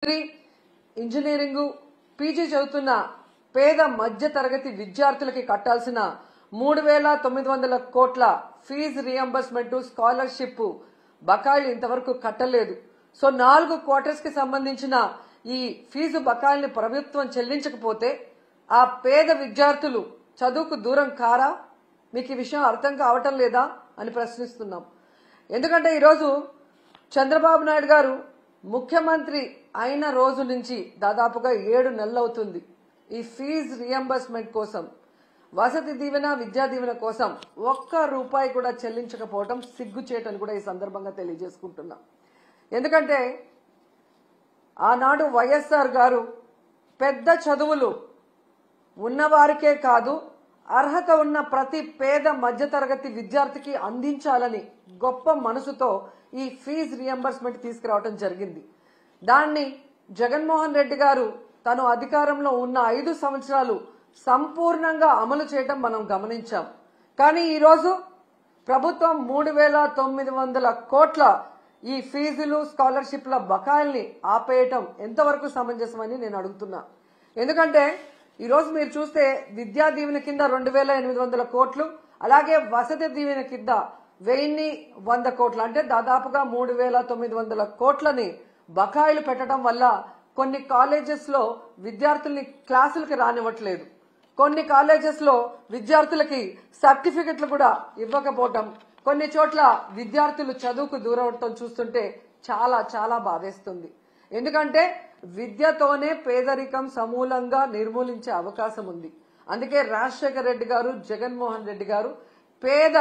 Engineering PG చదువుతున్న పేద మధ్య తరగతి విద్యార్థులకి కట్టాల్సిన 3,900 కోట్ల ఫీజు రియంబర్స్మెంట్ స్కాలర్షిప్ బకాయిలు ఇంతవరకు కట్టలేదు. సో 4 క్వార్టర్స్ కి సంబంధించిన ఈ ఫీజు బకాయిల్ని ప్రభుత్వం చెల్లించకపోతే ఆ పేద విద్యార్థులు చదువుకు దూరం కారా? మీకు ఈ విషయం అర్థం కావటం లేదా అని ప్రశ్నిస్తున్నాం. ఎందుకంటే ఈరోజు చంద్రబాబు నాయుడు గారు ముఖ్యమంత్రి అయిన రోజు నుంచి దాదాపుగా 7 నెలలు అవుతుంది. ఈ ఫీజు రియంబర్స్మెంట్ కోసం, వసతి దీవెన, విద్యా దీవెన కోసం ₹1 కూడా చెల్లించకపోవడం సిగ్గుచేటని కూడా ఈ సందర్భంగా తెలియజేసుకుంటున్నాం. ఎందుకంటే ఆనాడు వైఎస్ఆర్ గారు పెద్ద చదువులు ఉన్నవారికే కాదు, అర్హత ఉన్న ప్రతి పేద మధ్యతరగతి విద్యార్థికి అందించాలని గొప్ప మనసుతో ఈ ఫీజు రియంబర్స్మెంట్ తీసుకురావడం జరిగింది. దాన్ని జగన్మోహన్ రెడ్డి గారు తను అధికారంలో ఉన్న 5 సంవత్సరాలు సంపూర్ణంగా అమలు చేయడం మనం గమనించాం. కానీ ఈరోజు ప్రభుత్వం 3,900 కోట్ల ఈ ఫీజులు స్కాలర్షిప్ల బకాయిల్ని ఆపేయటం ఎంతవరకు సమంజసమని నేను అడుగుతున్నా. ఎందుకంటే ఈరోజు మీరు చూస్తే విద్యా దీవెన కింద 2,800 కోట్లు, అలాగే వసతి దీవెన కింద 1,100 కోట్లు, అంటే దాదాపుగా 3,900 కోట్లని బకాయిలు పెట్టడం వల్ల కొన్ని కాలేజెస్ లో విద్యార్థుల్ని క్లాసులకి రానివ్వట్లేదు. కొన్ని కాలేజెస్ లో విద్యార్థులకి సర్టిఫికెట్లు కూడా ఇవ్వకపోవటం, కొన్ని చోట్ల విద్యార్థులు చదువుకు దూరవటం చూస్తుంటే చాలా చాలా బాధేస్తుంది. ఎందుకంటే విద్యతోనే పేదరికం సమూలంగా నిర్మూలించే అవకాశం ఉంది. అందుకే రాజశేఖర రెడ్డి గారు, జగన్మోహన్ రెడ్డి గారు పేద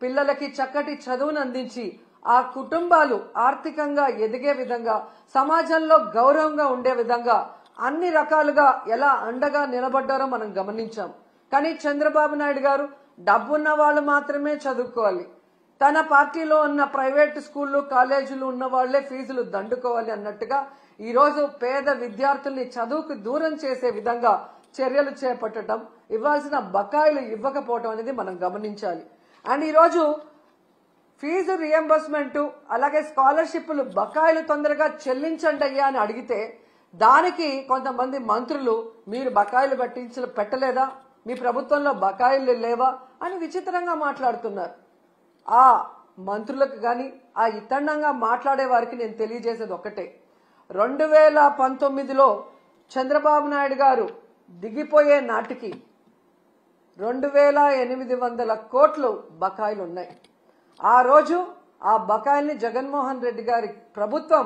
పిల్లలకి చక్కటి చదువును అందించి ఆ కుటుంబాలు ఆర్థికంగా ఎదిగే విధంగా, సమాజంలో గౌరవంగా ఉండే విధంగా అన్ని రకాలుగా ఎలా అండగా నిలబడ్డారో మనం గమనించాం. కానీ చంద్రబాబు నాయుడు గారు డబ్బున్న వాళ్ళు మాత్రమే చదువుకోవాలి, తన పార్టీలో ఉన్న ప్రైవేట్ స్కూళ్లు కాలేజీలు ఉన్న వాళ్లే ఫీజులు దండుకోవాలి అన్నట్టుగా ఈరోజు పేద విద్యార్థుల్ని చదువుకు దూరం చేసే విధంగా చర్యలు చేపట్టడం, ఇవ్వాల్సిన బకాయిలు ఇవ్వకపోవడం అనేది మనం గమనించాలి. అండ్ ఈరోజు ఫీజు రియంబర్స్మెంట్ అలాగే స్కాలర్షిప్లు బకాయిలు తొందరగా చెల్లించండి అయ్యా అని అడిగితే దానికి కొంతమంది మంత్రులు మీరు బకాయిలు పెట్టలేదా, మీ ప్రభుత్వంలో బకాయిలు లేవా అని విచిత్రంగా మాట్లాడుతున్నారు. ఆ మంత్రులకు గాని ఆ ఇతండంగా మాట్లాడే వారికి నేను తెలియజేసేది ఒక్కటే, 2019లో చంద్రబాబు నాయుడు గారు దిగిపోయే నాటికి 2,800 కోట్లు బకాయిలు ఉన్నాయి. ఆ రోజు ఆ బకాయిల్ని జగన్మోహన్ రెడ్డి గారి ప్రభుత్వం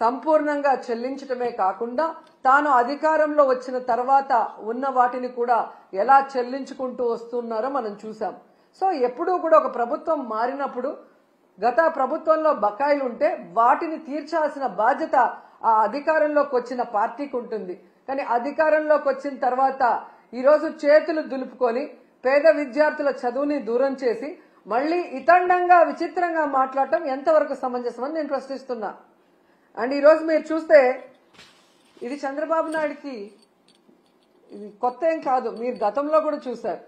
సంపూర్ణంగా చెల్లించడమే కాకుండా తాను అధికారంలో వచ్చిన తర్వాత ఉన్న వాటిని కూడా ఎలా చెల్లించుకుంటూ వస్తున్నారో మనం చూసాం. సో ఎప్పుడూ కూడా ఒక ప్రభుత్వం మారినప్పుడు గత ప్రభుత్వంలో బకాయిలు ఉంటే వాటిని తీర్చాల్సిన బాధ్యత ఆ అధికారంలోకి వచ్చిన పార్టీకి ఉంటుంది. కానీ అధికారంలోకి వచ్చిన తర్వాత ఈరోజు చేతులు దులుపుకొని పేద విద్యార్థుల చదువుని దూరం చేసి మళ్లీ ఇతండంగా విచిత్రంగా మాట్లాడటం ఎంతవరకు సమంజసమని నేను ప్రశ్నిస్తున్నా. అండ్ ఈరోజు మీరు చూస్తే ఇది చంద్రబాబు నాయుడికి ఇది కొత్త ఏం కాదు, మీరు గతంలో కూడా చూశారు.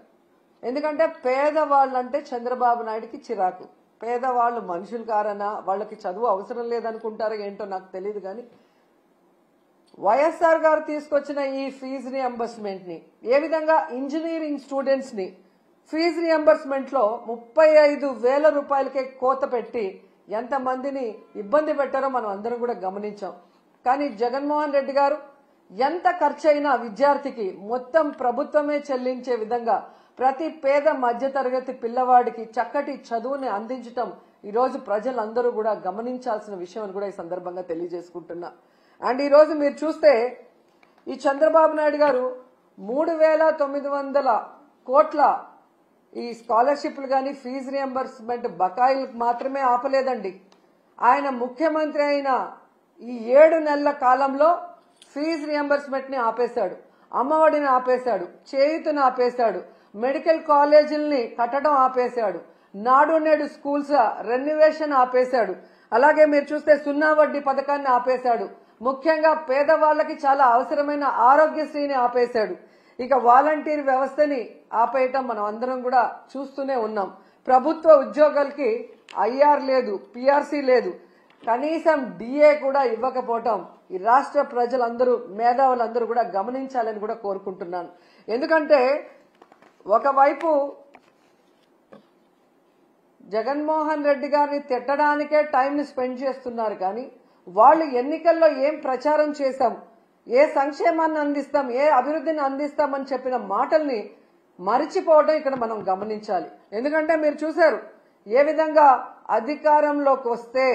ఎందుకంటే పేదవాళ్ళంటే చంద్రబాబు నాయుడికి చిరాకు. పేదవాళ్ళు మనుషులు కారనా, వాళ్ళకి చదువు అవసరం లేదనుకుంటారో ఏంటో నాకు తెలియదు. కానీ వైఎస్ఆర్ గారు తీసుకొచ్చిన ఈ ఫీజు రియంబర్స్మెంట్ ని ఏ విధంగా ఇంజనీరింగ్ స్టూడెంట్స్ ని ఫీజు రియంబర్స్మెంట్ లో 35,000 రూపాయలకే కోత పెట్టి ఎంతమందిని ఇబ్బంది పెట్టారో మనం అందరం కూడా గమనించాం. కానీ జగన్మోహన్ రెడ్డి గారు ఎంత ఖర్చైనా విద్యార్థికి మొత్తం ప్రభుత్వమే చెల్లించే విధంగా ప్రతి పేద మధ్యతరగతి పిల్లవాడికి చక్కటి చదువుని అందించటం ఈరోజు ప్రజలందరూ కూడా గమనించాల్సిన విషయం అని కూడా ఈ సందర్భంగా తెలియజేసుకుంటున్నా. అండ్ ఈరోజు మీరు చూస్తే ఈ చంద్రబాబు నాయుడు గారు 3,900 కోట్ల ఈ స్కాలర్షిప్లు కానీ ఫీజు రియంబర్స్మెంట్ బకాయిలకు మాత్రమే ఆపలేదండి. ఆయన ముఖ్యమంత్రి అయిన ఈ 7 నెలల కాలంలో ఫీజు రియంబర్స్మెంట్ ని ఆపేశాడు, అమ్మఒడిని ఆపేశాడు, చేయూతను ఆపేశాడు, మెడికల్ కాలేజీల్ని కట్టడం ఆపేశాడు, నాడు నేడు స్కూల్స్ రెన్యువేషన్ ఆపేశాడు, అలాగే మీరు చూస్తే 0 వడ్డీ పథకాన్ని ఆపేశాడు, ముఖ్యంగా పేదవాళ్లకి చాలా అవసరమైన ఆరోగ్యశ్రీని ఆపేశాడు. ఇక వాలంటీర్ వ్యవస్థని ఆపేయటం మనం అందరం కూడా చూస్తూనే ఉన్నాం. ప్రభుత్వ ఉద్యోగులకి ఐఆర్ లేదు, పిఆర్సీ లేదు, కనీసం డిఏ కూడా ఇవ్వకపోవటం ఈ రాష్ట్ర ప్రజలందరూ మేధావులందరూ కూడా గమనించాలని కూడా కోరుకుంటున్నాను. ఎందుకంటే ఒకవైపు జగన్మోహన్ రెడ్డి గారిని తిట్టడానికే టైంని స్పెండ్ చేస్తున్నారు, కానీ వాళ్ళు ఎన్నికల్లో ఏం ప్రచారం చేశాం, ఏ సంక్షేమాన్ని అందిస్తాం, ఏ అభివృద్ధిని అందిస్తామని చెప్పిన మాటల్ని మరిచిపోవడం ఇక్కడ మనం గమనించాలి. ఎందుకంటే మీరు చూశారు ఏ విధంగా అధికారంలోకి వస్తే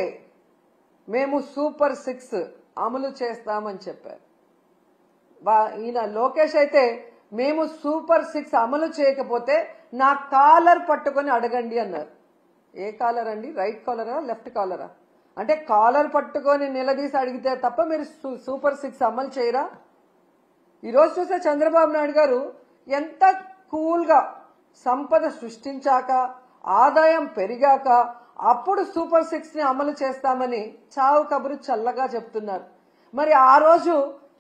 మేము సూపర్ 6 అమలు చేస్తామని చెప్పారు. ఈయన లోకేష్ అయితే మేము సూపర్ 6 అమలు చేయకపోతే నా కాలర్ పట్టుకొని అడగండి అన్నారు. ఏ కాలర్ అండి? రైట్ కాలరా, లెఫ్ట్ కాలరా? అంటే కాలర్ పట్టుకొని నిలదీసి అడిగితే తప్ప మీరు సూపర్ 6 అమలు చేయరా? ఈరోజు చూస్తే చంద్రబాబు నాయుడు గారు ఎంత కూల్గా సంపద సృష్టించాక, ఆదాయం పెరిగాక అప్పుడు సూపర్ 6 ని అమలు చేస్తామని చావు కబురు చల్లగా చెప్తున్నారు. మరి ఆ రోజు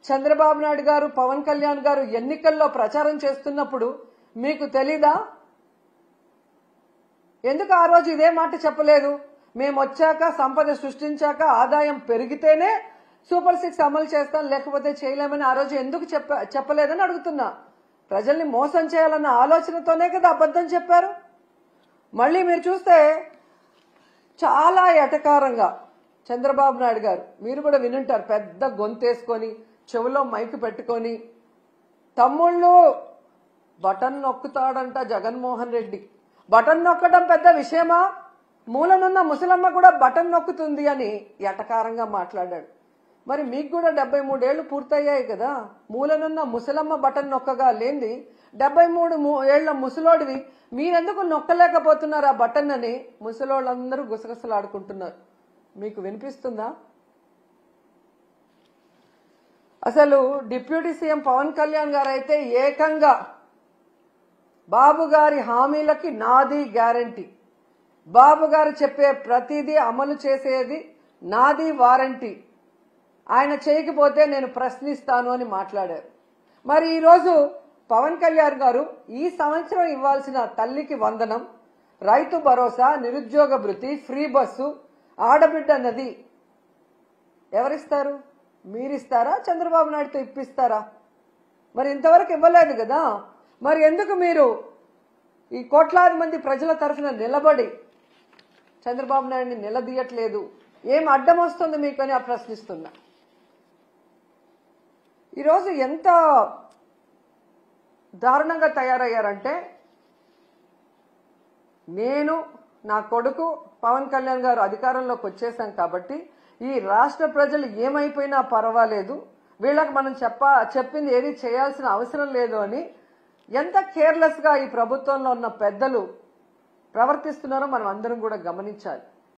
చంద్రబాబు నాయుడు గారు, పవన్ కళ్యాణ్ గారు ఎన్నికల్లో ప్రచారం చేస్తున్నప్పుడు మీకు తెలీదా? ఎందుకు ఆ రోజు ఇదే మాట చెప్పలేదు? మేము వచ్చాక, సంపద సృష్టించాక, ఆదాయం పెరిగితేనే సూపర్ 6 అమలు చేస్తాం, లేకపోతే చేయలేమని ఆ రోజు ఎందుకు చెప్పలేదని అడుగుతున్నా. ప్రజల్ని మోసం చేయాలన్న ఆలోచనతోనే కదా అబద్ధం చెప్పారు. మళ్ళీ మీరు చూస్తే చాలా ఎటకారంగా చంద్రబాబు నాయుడు గారు, మీరు కూడా వినుంటారు, పెద్ద గొంతేసుకొని చెవులో మైక్ పెట్టుకొని తమ్ముళ్ళు బటన్ నొక్కుతాడంట జగన్మోహన్ రెడ్డి. బటన్ నొక్కడం పెద్ద విషయమా? మూలనున్న ముసలమ్మ కూడా బటన్ నొక్కుతుంది అని ఎటకారంగా మాట్లాడాడు. మరి మీకు కూడా 73 ఏళ్లు పూర్తయ్యాయి కదా, మూలనున్న ముసలమ్మ బటన్ నొక్కగా లేంది 73 ఏళ్ల ముసలోడివి మీరెందుకు నొక్కలేకపోతున్నారు ఆ బటన్ అని ముసలోళ్ళందరూ గుసగుసలాడుకుంటున్నారు. మీకు వినిపిస్తుందా? అసలు డిప్యూటీ సీఎం పవన్ కళ్యాణ్ గారు అయితే ఏకంగా బాబు గారి హామీలకి నాది గ్యారంటీ, బాబు గారు చెప్పే ప్రతిదీ అమలు చేసేది నాది వారంటీ, ఆయన చేయకపోతే నేను ప్రశ్నిస్తాను అని మాట్లాడారు. మరి ఈరోజు పవన్ కళ్యాణ్ గారు ఈ సంవత్సరం ఇవ్వాల్సిన తల్లికి వందనం, రైతు భరోసా, నిరుద్యోగ భృతి, ఫ్రీ బస్సు, ఆడబిడ్డ నది ఎవరిస్తారు? మీరిస్తారా? చంద్రబాబు నాయుడుతో ఇప్పిస్తారా? మరి ఇంతవరకు ఇవ్వలేదు కదా. మరి ఎందుకు మీరు ఈ కోట్లాది మంది ప్రజల తరఫున నిలబడి చంద్రబాబు నాయుడిని నిలదీయట్లేదు? ఏం అడ్డం వస్తుంది మీకు అని ప్రశ్నిస్తున్నా. ఈరోజు ఎంత దారుణంగా తయారయ్యారంటే, నేను, నా కొడుకు పవన్ కళ్యాణ్ గారు అధికారంలోకి వచ్చేసాం కాబట్టి ఈ రాష్ట్ర ప్రజలు ఏమైపోయినా పర్వాలేదు, వీళ్ళకి మనం చెప్పింది ఏది చేయాల్సిన అవసరం లేదు అని ఎంత కేర్లెస్ గా ఈ ప్రభుత్వంలో ఉన్న పెద్దలు ప్రవర్తిస్తున్నారో మనం అందరం కూడా గమనించాలి.